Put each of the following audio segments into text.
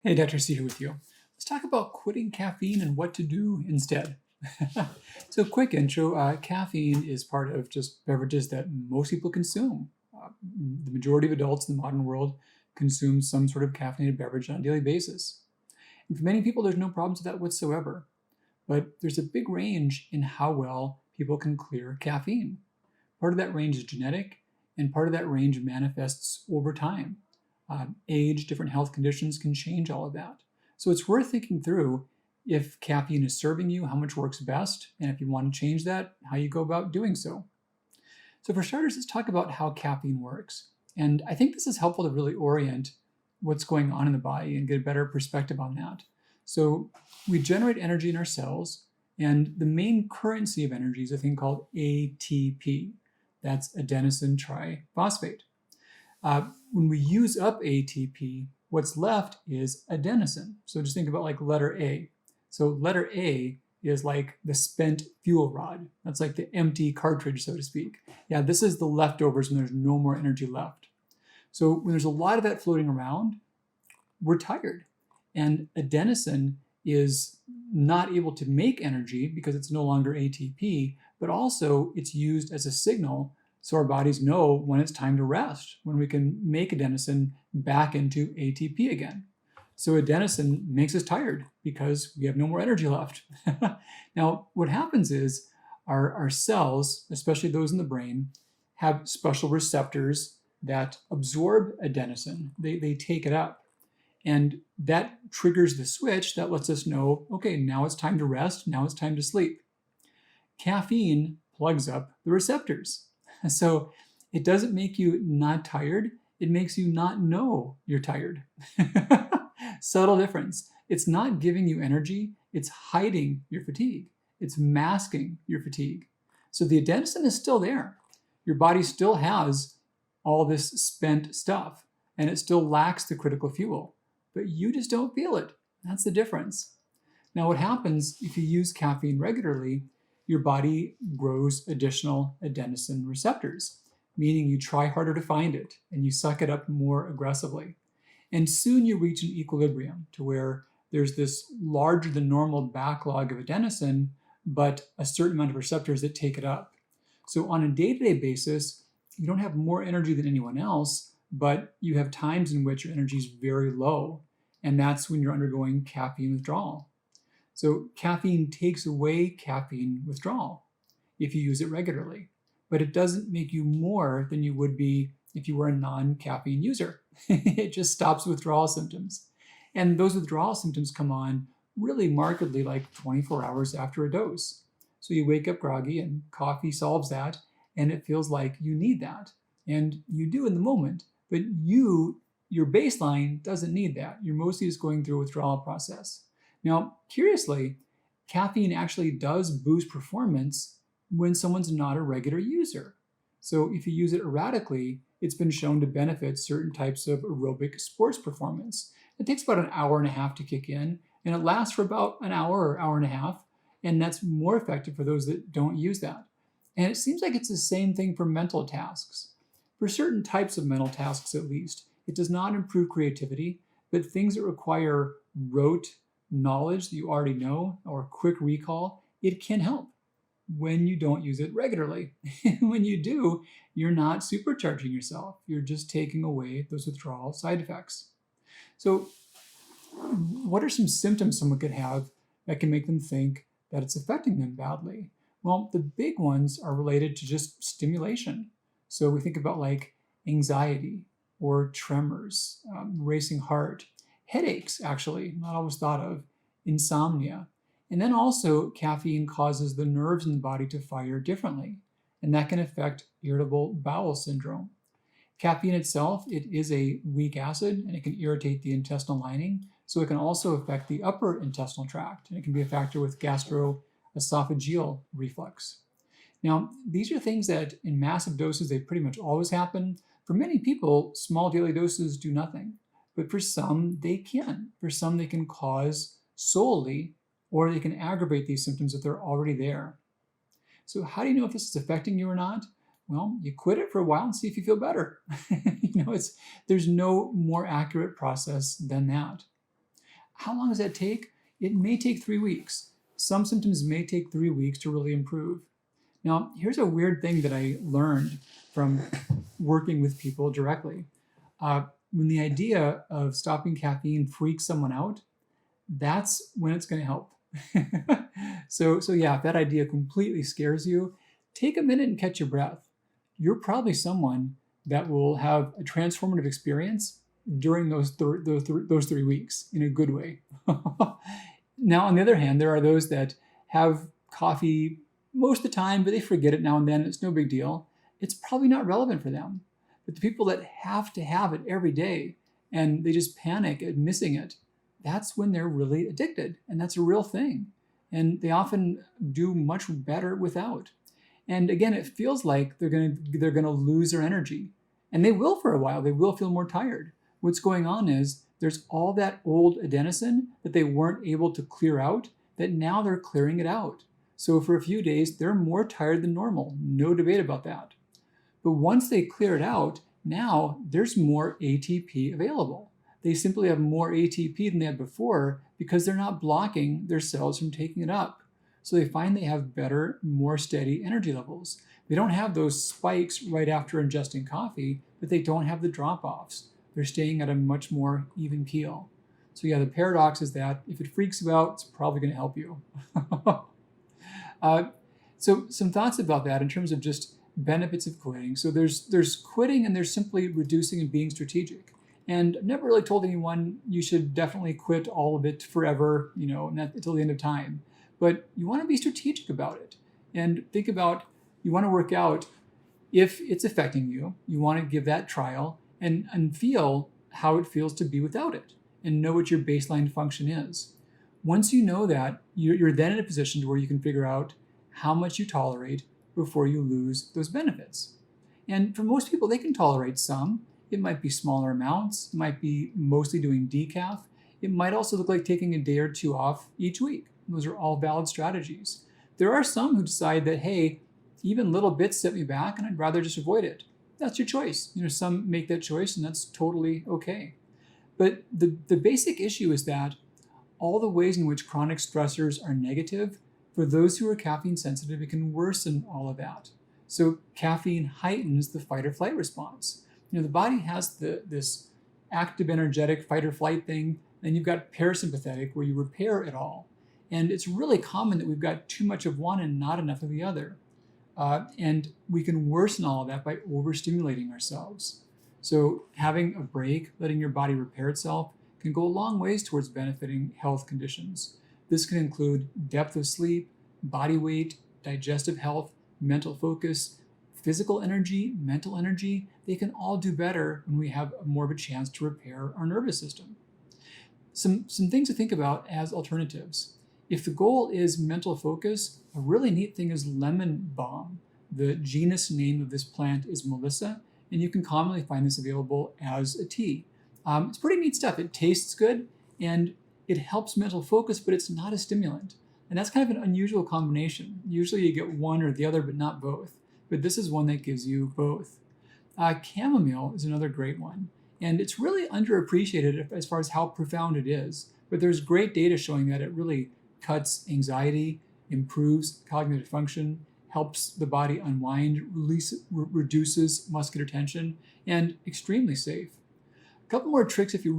Hey, Dr. C here with you. Let's talk about quitting caffeine and what to do instead. So, quick intro, caffeine is part of just beverages that most people consume. The majority of adults in the modern world consume some sort of caffeinated beverage on a daily basis. And for many people, there's no problems with that whatsoever. But there's a big range in how well people can clear caffeine. Part of that range is genetic, and part of that range manifests over time. Age, different health conditions can change all of that. So it's worth thinking through if caffeine is serving you, how much works best, and if you want to change that, how you go about doing so. So for starters, let's talk about how caffeine works. And I think this is helpful to really orient what's going on in the body and get a better perspective on that. So we generate energy in our cells, and the main currency of energy is a thing called ATP. That's adenosine triphosphate. When we use up ATP, what's left is adenosine. So just think about like letter A. So letter A is like the spent fuel rod. That's like the empty cartridge, so to speak. Yeah, this is the leftovers when there's no more energy left. So when there's a lot of that floating around, we're tired. And adenosine is not able to make energy because it's no longer ATP, but also it's used as a signal so our bodies know when it's time to rest, when we can make adenosine back into ATP again. So adenosine makes us tired because we have no more energy left. Now, what happens is our cells, especially those in the brain, have special receptors that absorb adenosine. They take it up. And that triggers the switch that lets us know, okay, now it's time to rest, now it's time to sleep. Caffeine plugs up the receptors. So it doesn't make you not tired, it makes you not know you're tired. Subtle difference. It's not giving you energy, it's hiding your fatigue. It's masking your fatigue. So the adenosine is still there. Your body still has all this spent stuff, and it still lacks the critical fuel, but you just don't feel it. That's the difference. Now, what happens if you use caffeine regularly? Your body grows additional adenosine receptors, meaning you try harder to find it and you suck it up more aggressively. And soon you reach an equilibrium to where there's this larger than normal backlog of adenosine, but a certain amount of receptors that take it up. So on a day-to-day basis, you don't have more energy than anyone else, but you have times in which your energy is very low, and that's when you're undergoing caffeine withdrawal. So caffeine takes away caffeine withdrawal if you use it regularly, but it doesn't make you more than you would be if you were a non-caffeine user. It just stops withdrawal symptoms. And those withdrawal symptoms come on really markedly like 24 hours after a dose. So you wake up groggy and coffee solves that, and it feels like you need that. And you do in the moment, but your baseline doesn't need that. You're mostly just going through a withdrawal process. Now, curiously, caffeine actually does boost performance when someone's not a regular user. So if you use it erratically, it's been shown to benefit certain types of aerobic sports performance. It takes about an hour and a half to kick in, and it lasts for about an hour or hour and a half, and that's more effective for those that don't use that. And it seems like it's the same thing for mental tasks. For certain types of mental tasks, at least, it does not improve creativity, but things that require rote knowledge that you already know or quick recall, it can help when you don't use it regularly. When you do, you're not supercharging yourself. You're just taking away those withdrawal side effects. So what are some symptoms someone could have that can make them think that it's affecting them badly? Well, the big ones are related to just stimulation. So we think about like anxiety or tremors, racing heart, headaches, actually, not always thought of, insomnia. And then also caffeine causes the nerves in the body to fire differently, and that can affect irritable bowel syndrome. Caffeine itself, it is a weak acid, and it can irritate the intestinal lining, so it can also affect the upper intestinal tract, and it can be a factor with gastroesophageal reflux. Now, these are things that in massive doses, they pretty much always happen. For many people, small daily doses do nothing. But for some, they can. For some, they can cause solely, or they can aggravate these symptoms if they're already there. So how do you know if this is affecting you or not? Well, you quit it for a while and see if you feel better. There's no more accurate process than that. How long does that take? It may take 3 weeks. Some symptoms may take 3 weeks to really improve. Now, here's a weird thing that I learned from working with people directly. When the idea of stopping caffeine freaks someone out, that's when it's going to help. So yeah, if that idea completely scares you, take a minute and catch your breath. You're probably someone that will have a transformative experience during those 3 weeks in a good way. Now, on the other hand, there are those that have coffee most of the time, but they forget it now and then. It's no big deal. It's probably not relevant for them. But the people that have to have it every day and they just panic at missing it, that's when they're really addicted. And that's a real thing. And they often do much better without. And again, it feels like they're gonna lose their energy. And they will for a while. They will feel more tired. What's going on is there's all that old adenosine that they weren't able to clear out, that now they're clearing it out. So for a few days, they're more tired than normal. No debate about that. But once they clear it out, now there's more ATP available. They simply have more ATP than they had before because they're not blocking their cells from taking it up. So they find they have better, more steady energy levels. They don't have those spikes right after ingesting coffee, but they don't have the drop-offs. They're staying at a much more even keel. So yeah, the paradox is that if it freaks you out, it's probably going to help you. So some thoughts about that in terms of just benefits of quitting. So there's quitting and there's simply reducing and being strategic. And I've never really told anyone you should definitely quit all of it forever, not until the end of time. But you want to be strategic about it and think about, you want to work out if it's affecting you. You want to give that trial and feel how it feels to be without it and know what your baseline function is. Once you know that, you're then in a position to where you can figure out how much you tolerate before you lose those benefits. And for most people, they can tolerate some. It might be smaller amounts. It might be mostly doing decaf. It might also look like taking a day or two off each week. Those are all valid strategies. There are some who decide that, hey, even little bits set me back and I'd rather just avoid it. That's your choice. Some make that choice and that's totally okay. But the basic issue is that all the ways in which chronic stressors are negative, for those who are caffeine sensitive, it can worsen all of that. So caffeine heightens the fight or flight response. The body has this active, energetic fight or flight thing, and you've got parasympathetic where you repair it all. And it's really common that we've got too much of one and not enough of the other. And we can worsen all of that by overstimulating ourselves. So having a break, letting your body repair itself, can go a long ways towards benefiting health conditions. This can include depth of sleep, body weight, digestive health, mental focus, physical energy, mental energy. They can all do better when we have more of a chance to repair our nervous system. Some things to think about as alternatives. If the goal is mental focus, a really neat thing is lemon balm. The genus name of this plant is Melissa, and you can commonly find this available as a tea. It's pretty neat stuff. It tastes good and it helps mental focus, but it's not a stimulant. And that's kind of an unusual combination. Usually you get one or the other, but not both. But this is one that gives you both. Chamomile is another great one. And it's really underappreciated as far as how profound it is. But there's great data showing that it really cuts anxiety, improves cognitive function, helps the body unwind, reduces muscular tension, and extremely safe. A couple more tricks if you've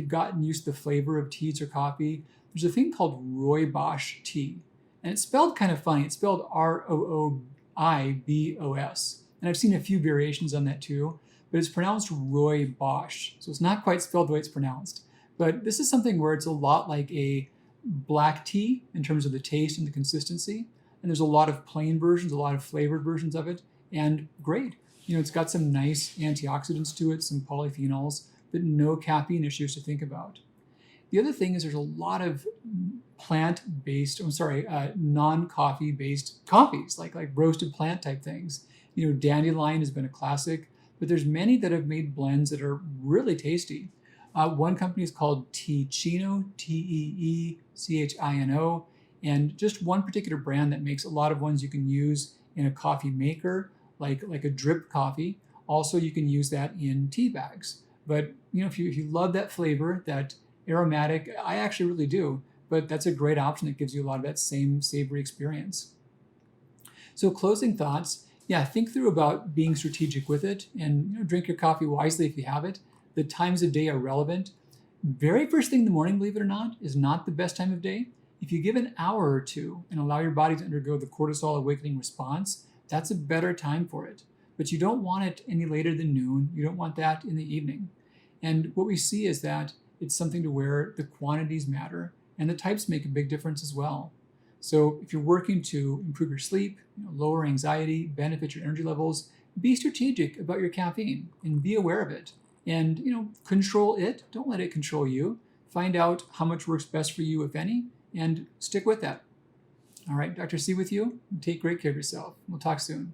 gotten used to the flavor of teas or coffee. There's a thing called rooibos tea. And it's spelled kind of funny. It's spelled Rooibos. And I've seen a few variations on that too, but it's pronounced rooibos. So it's not quite spelled the way it's pronounced. But this is something where it's a lot like a black tea in terms of the taste and the consistency. And there's a lot of plain versions, a lot of flavored versions of it, and great. It's got some nice antioxidants to it, some polyphenols, but no caffeine issues to think about. The other thing is there's a lot of non-coffee-based coffees, like roasted plant type things. Dandelion has been a classic, but there's many that have made blends that are really tasty. One company is called Teechino, Teechino, and just one particular brand that makes a lot of ones you can use in a coffee maker, like a drip coffee. Also, you can use that in tea bags. But if you love that flavor, that aromatic. I actually really do, but that's a great option that gives you a lot of that same savory experience. So closing thoughts, yeah, think through about being strategic with it, and drink your coffee wisely if you have it. The times of day are relevant. Very first thing in the morning, believe it or not, is not the best time of day. If you give an hour or two and allow your body to undergo the cortisol awakening response, that's a better time for it. But you don't want it any later than noon. You don't want that in the evening. And what we see is that it's something to where the quantities matter and the types make a big difference as well. So if you're working to improve your sleep, lower anxiety, benefit your energy levels, be strategic about your caffeine and be aware of it. And control it. Don't let it control you. Find out how much works best for you, if any, and stick with that. All right, Dr. C with you. Take great care of yourself. We'll talk soon.